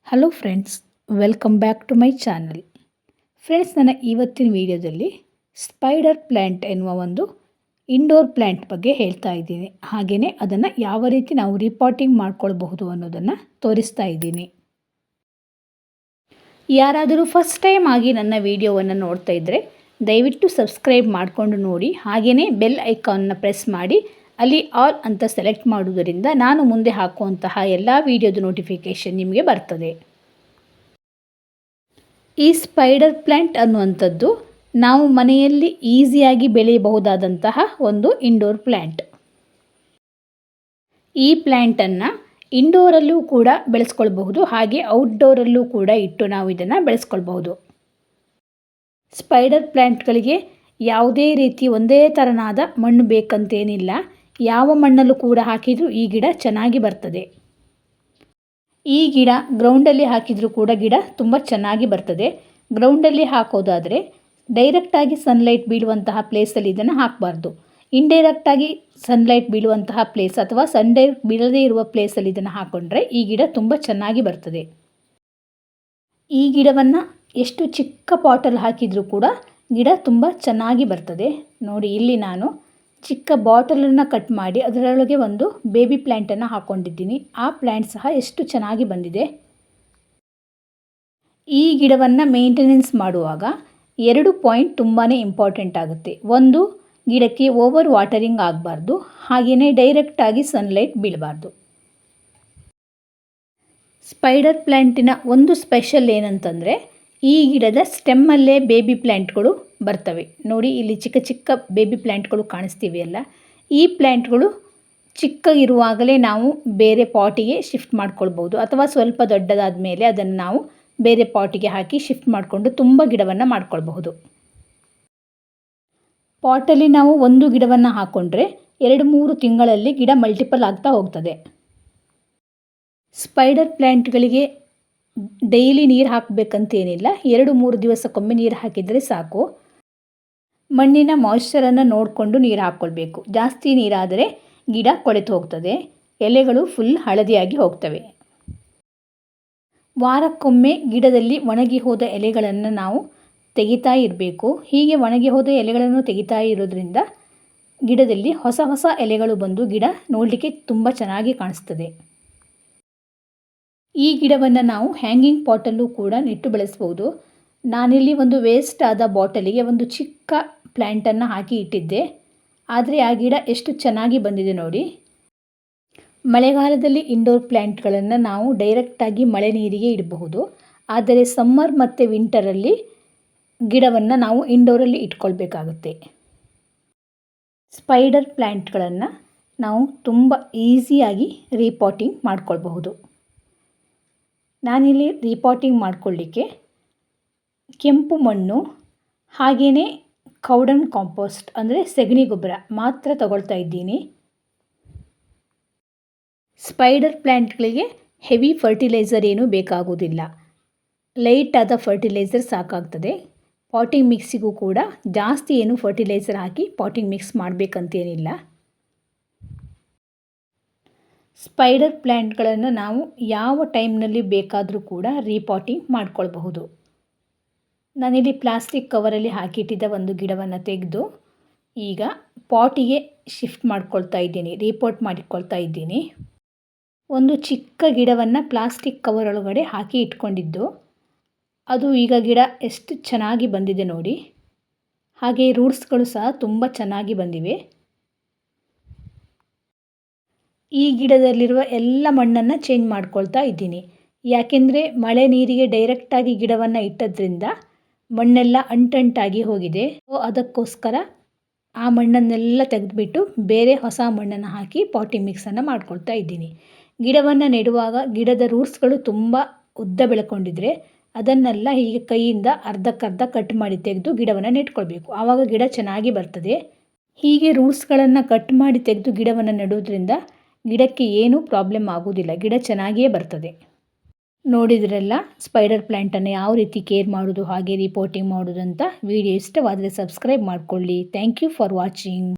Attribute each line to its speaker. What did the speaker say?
Speaker 1: Hello friends, welcome back to my channel. Friends, ನನ್ನ ಇವತ್ತಿನ ವಿಡಿಯೋದಲ್ಲಿ ಸ್ಪೈಡರ್ ಪ್ಲ್ಯಾಂಟ್ ಎನ್ನುವ ಒಂದು ಇಂಡೋರ್ ಪ್ಲ್ಯಾಂಟ್ ಬಗ್ಗೆ ಹೇಳ್ತಾ ಇದ್ದೀನಿ. ಹಾಗೆಯೇ ಅದನ್ನು ಯಾವ ರೀತಿ ನಾವು ರಿಪಾಟಿಂಗ್ ಮಾಡ್ಕೊಳ್ಬಹುದು ಅನ್ನೋದನ್ನು ತೋರಿಸ್ತಾ ಇದ್ದೀನಿ. ಯಾರಾದರೂ ಫಸ್ಟ್ ಟೈಮ್ ಆಗಿ ನನ್ನ ವಿಡಿಯೋವನ್ನು ನೋಡ್ತಾ ಇದ್ದರೆ ದಯವಿಟ್ಟು ಸಬ್ಸ್ಕ್ರೈಬ್ ಮಾಡಿಕೊಂಡು ನೋಡಿ. ಹಾಗೆಯೇ ಬೆಲ್ ಐಕಾನ್ನ ಪ್ರೆಸ್ ಮಾಡಿ ಅಲ್ಲಿ ಆಲ್ ಅಂತ ಸೆಲೆಕ್ಟ್ ಮಾಡುವುದರಿಂದ ನಾನು ಮುಂದೆ ಹಾಕುವಂತಹ ಎಲ್ಲ ವಿಡಿಯೋದ ನೋಟಿಫಿಕೇಷನ್ ನಿಮಗೆ ಬರ್ತದೆ. ಈ ಸ್ಪೈಡರ್ ಪ್ಲ್ಯಾಂಟ್ ಅನ್ನುವಂಥದ್ದು ನಾವು ಮನೆಯಲ್ಲಿ ಈಸಿಯಾಗಿ ಬೆಳೆಯಬಹುದಾದಂತಹ ಒಂದು ಇಂಡೋರ್ ಪ್ಲ್ಯಾಂಟ್. ಈ ಪ್ಲ್ಯಾಂಟನ್ನು ಇಂಡೋರಲ್ಲೂ ಕೂಡ ಬೆಳೆಸ್ಕೊಳ್ಬಹುದು, ಹಾಗೆ ಔಟ್ಡೋರಲ್ಲೂ ಕೂಡ ಇಟ್ಟು ನಾವು ಇದನ್ನು ಬೆಳೆಸ್ಕೊಳ್ಬಹುದು. ಸ್ಪೈಡರ್ ಪ್ಲ್ಯಾಂಟ್ಗಳಿಗೆ ಯಾವುದೇ ರೀತಿ ಒಂದೇ ಥರನಾದ ಮಣ್ಣು ಬೇಕಂತೇನಿಲ್ಲ. ಯಾವ ಮಣ್ಣಲ್ಲೂ ಕೂಡ ಹಾಕಿದರೂ ಈ ಗಿಡ ಚೆನ್ನಾಗಿ ಬರ್ತದೆ. ಈ ಗಿಡ ಗ್ರೌಂಡಲ್ಲಿ ಹಾಕಿದರೂ ಕೂಡ ಗಿಡ ತುಂಬ ಚೆನ್ನಾಗಿ ಬರ್ತದೆ. ಗ್ರೌಂಡಲ್ಲಿ ಹಾಕೋದಾದರೆ ಡೈರೆಕ್ಟಾಗಿ ಸನ್ಲೈಟ್ ಬೀಳುವಂತಹ ಪ್ಲೇಸಲ್ಲಿ ಇದನ್ನು ಹಾಕಬಾರ್ದು. ಇಂಡೈರೆಕ್ಟಾಗಿ ಸನ್ಲೈಟ್ ಬೀಳುವಂತಹ ಪ್ಲೇಸ್ ಅಥವಾ ಸನ್ಲೈಟ್ ಬೀಳದೇ ಇರುವ ಪ್ಲೇಸಲ್ಲಿ ಇದನ್ನು ಹಾಕ್ಕೊಂಡ್ರೆ ಈ ಗಿಡ ತುಂಬ ಚೆನ್ನಾಗಿ ಬರ್ತದೆ. ಈ ಗಿಡವನ್ನು ಎಷ್ಟು ಚಿಕ್ಕ ಪಾಟಲ್ಲಿ ಹಾಕಿದರೂ ಕೂಡ ಗಿಡ ತುಂಬ ಚೆನ್ನಾಗಿ ಬರ್ತದೆ. ನೋಡಿ, ಇಲ್ಲಿ ನಾನು ಚಿಕ್ಕ ಬಾಟಲನ್ನು ಕಟ್ ಮಾಡಿ ಅದರೊಳಗೆ ಒಂದು ಬೇಬಿ ಪ್ಲ್ಯಾಂಟನ್ನು ಹಾಕ್ಕೊಂಡಿದ್ದೀನಿ. ಆ ಪ್ಲ್ಯಾಂಟ್ ಸಹ ಎಷ್ಟು ಚೆನ್ನಾಗಿ ಬಂದಿದೆ. ಈ ಗಿಡವನ್ನು ಮೇಂಟೆನೆನ್ಸ್ ಮಾಡುವಾಗ 2 ಪಾಯಿಂಟ್ ತುಂಬಾ ಇಂಪಾರ್ಟೆಂಟ್ ಆಗುತ್ತೆ. ಒಂದು, ಗಿಡಕ್ಕೆ ಓವರ್ ವಾಟರಿಂಗ್ ಆಗಬಾರ್ದು, ಹಾಗೆಯೇ ಡೈರೆಕ್ಟಾಗಿ ಸನ್ಲೈಟ್ ಬೀಳಬಾರ್ದು. ಸ್ಪೈಡರ್ ಪ್ಲ್ಯಾಂಟಿನ ಒಂದು ಸ್ಪೆಷಲ್ ಏನಂತಂದರೆ ಈ ಗಿಡದ ಸ್ಟೆಮ್ಮಲ್ಲೇ ಬೇಬಿ ಪ್ಲ್ಯಾಂಟ್ಗಳು ಬರ್ತವೆ. ನೋಡಿ, ಇಲ್ಲಿ ಚಿಕ್ಕ ಚಿಕ್ಕ ಬೇಬಿ ಪ್ಲ್ಯಾಂಟ್ಗಳು ಕಾಣಿಸ್ತಿವೆಯಲ್ಲ, ಈ ಪ್ಲ್ಯಾಂಟ್ಗಳು ಚಿಕ್ಕ ಇರುವಾಗಲೇ ನಾವು ಬೇರೆ ಪಾಟಿಗೆ ಶಿಫ್ಟ್ ಮಾಡ್ಕೊಳ್ಬೋದು, ಅಥವಾ ಸ್ವಲ್ಪ ದೊಡ್ಡದಾದ ಮೇಲೆ ಅದನ್ನು ನಾವು ಬೇರೆ ಪಾಟಿಗೆ ಹಾಕಿ ಶಿಫ್ಟ್ ಮಾಡಿಕೊಂಡು ತುಂಬ ಗಿಡವನ್ನು ಮಾಡ್ಕೊಳ್ಬಹುದು. ಪಾಟಲ್ಲಿ ನಾವು ಒಂದು ಗಿಡವನ್ನು ಹಾಕ್ಕೊಂಡ್ರೆ 2-3 ತಿಂಗಳಲ್ಲಿ ಗಿಡ ಮಲ್ಟಿಪಲ್ ಆಗ್ತಾ ಹೋಗ್ತದೆ. ಸ್ಪೈಡರ್ ಪ್ಲ್ಯಾಂಟ್ಗಳಿಗೆ ಡೈಲಿ ನೀರು ಹಾಕಬೇಕಂತೇನಿಲ್ಲ. 2-3 ದಿವಸಕ್ಕೊಮ್ಮೆ ನೀರು ಹಾಕಿದರೆ ಸಾಕು. ಮಣ್ಣಿನ ಮಾಯ್ಶ್ಚರನ್ನು ನೋಡಿಕೊಂಡು ನೀರು ಹಾಕ್ಕೊಳ್ಬೇಕು. ಜಾಸ್ತಿ ನೀರಾದರೆ ಗಿಡ ಕೊಳೆತು ಹೋಗ್ತದೆ, ಎಲೆಗಳು ಫುಲ್ ಹಳದಿಯಾಗಿ ಹೋಗ್ತವೆ. ವಾರಕ್ಕೊಮ್ಮೆ ಗಿಡದಲ್ಲಿ ಒಣಗಿ ಹೋದ ಎಲೆಗಳನ್ನು ನಾವು ತೆಗಿತಾ ಇರಬೇಕು. ಹೀಗೆ ಒಣಗಿ ಹೋದ ಎಲೆಗಳನ್ನು ತೆಗಿತಾ ಇರೋದ್ರಿಂದ ಗಿಡದಲ್ಲಿ ಹೊಸ ಹೊಸ ಎಲೆಗಳು ಬಂದು ಗಿಡ ನೋಡಲಿಕ್ಕೆ ತುಂಬ ಚೆನ್ನಾಗಿ ಕಾಣಿಸ್ತದೆ. ಈ ಗಿಡವನ್ನು ನಾವು ಹ್ಯಾಂಗಿಂಗ್ ಪಾಟಲ್ಲೂ ಕೂಡ ನೆಟ್ಟು ಬೆಳೆಸ್ಬೋದು. ನಾನಿಲ್ಲಿ ಒಂದು ವೇಸ್ಟ್ ಆದ ಬಾಟಲಿಗೆ ಒಂದು ಚಿಕ್ಕ ಪ್ಲ್ಯಾಂಟನ್ನು ಹಾಕಿ ಇಟ್ಟಿದ್ದೆ, ಆದರೆ ಆ ಗಿಡ ಎಷ್ಟು ಚೆನ್ನಾಗಿ ಬಂದಿದೆ ನೋಡಿ. ಮಳೆಗಾಲದಲ್ಲಿ ಇಂಡೋರ್ ಪ್ಲ್ಯಾಂಟ್ಗಳನ್ನು ನಾವು ಡೈರೆಕ್ಟಾಗಿ ಮಳೆ ನೀರಿಗೆ ಇಡಬಹುದು, ಆದರೆ ಸಮ್ಮರ್ ಮತ್ತು ವಿಂಟರಲ್ಲಿ ಗಿಡವನ್ನು ನಾವು ಇಂಡೋರಲ್ಲಿ ಇಟ್ಕೊಳ್ಬೇಕಾಗುತ್ತೆ. ಸ್ಪೈಡರ್ ಪ್ಲ್ಯಾಂಟ್ಗಳನ್ನು ನಾವು ತುಂಬ ಈಸಿಯಾಗಿ ರೀಪಾಟಿಂಗ್ ಮಾಡ್ಕೊಳ್ಬಹುದು. ನಾನಿಲ್ಲಿ ರೀಪಾಟಿಂಗ್ ಮಾಡಿಕೊಳ್ಳಿಕ್ಕೆ ಕೆಂಪು ಮಣ್ಣು ಹಾಗೆಯೇ ಕೌಡನ್ ಕಾಂಪೋಸ್ಟ್ ಅಂದರೆ ಸಗಣಿ ಗೊಬ್ಬರ ಮಾತ್ರ ತಗೊಳ್ತಾ ಇದ್ದೀನಿ. ಸ್ಪೈಡರ್ ಪ್ಲ್ಯಾಂಟ್ಗಳಿಗೆ ಹೆವಿ ಫರ್ಟಿಲೈಸರ್ ಏನೂ ಬೇಕಾಗುವುದಿಲ್ಲ, ಲೈಟ್ ಆದ ಫರ್ಟಿಲೈಸರ್ ಸಾಕಾಗ್ತದೆ. ಪಾಟಿಂಗ್ ಮಿಕ್ಸಿಗೂ ಕೂಡ ಜಾಸ್ತಿ ಏನು ಫರ್ಟಿಲೈಸರ್ ಹಾಕಿ ಪಾಟಿಂಗ್ ಮಿಕ್ಸ್ ಮಾಡಬೇಕಂತೇನಿಲ್ಲ. ಸ್ಪೈಡರ್ ಪ್ಲ್ಯಾಂಟ್ಗಳನ್ನು ನಾವು ಯಾವ ಟೈಮ್ನಲ್ಲಿ ಬೇಕಾದರೂ ಕೂಡ ರೀಪಾಟಿಂಗ್ ಮಾಡ್ಕೊಳ್ಬಹುದು. ನಾನಿಲ್ಲಿ ಪ್ಲಾಸ್ಟಿಕ್ ಕವರಲ್ಲಿ ಹಾಕಿಟ್ಟಿದ್ದ ಒಂದು ಗಿಡವನ್ನು ತೆಗೆದು ಈಗ ಪಾಟಿಗೆ ಶಿಫ್ಟ್ ಮಾಡ್ಕೊಳ್ತಾ ಇದ್ದೀನಿ, ರೀಪಾಟ್ ಮಾಡಿಕೊಳ್ತಾ ಇದ್ದೀನಿ. ಒಂದು ಚಿಕ್ಕ ಗಿಡವನ್ನು ಪ್ಲಾಸ್ಟಿಕ್ ಕವರ್ ಒಳಗಡೆ ಹಾಕಿ ಇಟ್ಕೊಂಡಿದ್ದು, ಅದು ಈಗ ಗಿಡ ಎಷ್ಟು ಚೆನ್ನಾಗಿ ಬಂದಿದೆ ನೋಡಿ. ಹಾಗೆ ರೂಟ್ಸ್ಗಳು ಸಹ ತುಂಬ ಚೆನ್ನಾಗಿ ಬಂದಿವೆ. ಈ ಗಿಡದಲ್ಲಿರುವ ಎಲ್ಲ ಮಣ್ಣನ್ನು ಚೇಂಜ್ ಮಾಡ್ಕೊಳ್ತಾ ಇದ್ದೀನಿ. ಯಾಕೆಂದರೆ ಮಳೆ ನೀರಿಗೆ ಡೈರೆಕ್ಟಾಗಿ ಗಿಡವನ್ನು ಇಟ್ಟದ್ರಿಂದ ಮಣ್ಣೆಲ್ಲ ಅಂಟಂಟಾಗಿ ಹೋಗಿದೆ. ಅದಕ್ಕೋಸ್ಕರ ಆ ಮಣ್ಣನ್ನೆಲ್ಲ ತೆಗೆದುಬಿಟ್ಟು ಬೇರೆ ಹೊಸ ಮಣ್ಣನ್ನು ಹಾಕಿ ಪಾಟಿಂಗ್ ಮಿಕ್ಸನ್ನು ಮಾಡ್ಕೊಳ್ತಾ ಇದ್ದೀನಿ. ಗಿಡವನ್ನು ನೆಡುವಾಗ ಗಿಡದ ರೂಟ್ಸ್ಗಳು ತುಂಬ ಉದ್ದ ಬೆಳ್ಕೊಂಡಿದ್ರೆ ಅದನ್ನೆಲ್ಲ ಹೀಗೆ ಕೈಯಿಂದ ಅರ್ಧಕ್ಕರ್ಧ ಕಟ್ ಮಾಡಿ ತೆಗೆದು ಗಿಡವನ್ನು ನೆಟ್ಕೊಳ್ಬೇಕು. ಆವಾಗ ಗಿಡ ಚೆನ್ನಾಗಿ ಬರ್ತದೆ. ಹೀಗೆ ರೂಟ್ಸ್ಗಳನ್ನು ಕಟ್ ಮಾಡಿ ತೆಗೆದು ಗಿಡವನ್ನು ನೆಡೋದ್ರಿಂದ ಗಿಡಕ್ಕೆ ಏನೂ ಪ್ರಾಬ್ಲಮ್ ಆಗೋದಿಲ್ಲ, ಗಿಡ ಚೆನ್ನಾಗಿಯೇ ಬರ್ತದೆ. ನೋಡಿದ್ರಲ್ಲ ಸ್ಪೈಡರ್ ಪ್ಲ್ಯಾಂಟನ್ನು ಯಾವ ರೀತಿ ಕೇರ್ ಮಾಡೋದು ಹಾಗೆ ರಿಪೋರ್ಟಿಂಗ್ ಮಾಡೋದು ಅಂತ. ವಿಡಿಯೋ ಇಷ್ಟವಾದರೆ ಸಬ್ಸ್ಕ್ರೈಬ್ ಮಾಡಿಕೊಳ್ಳಿ. Thank you for watching.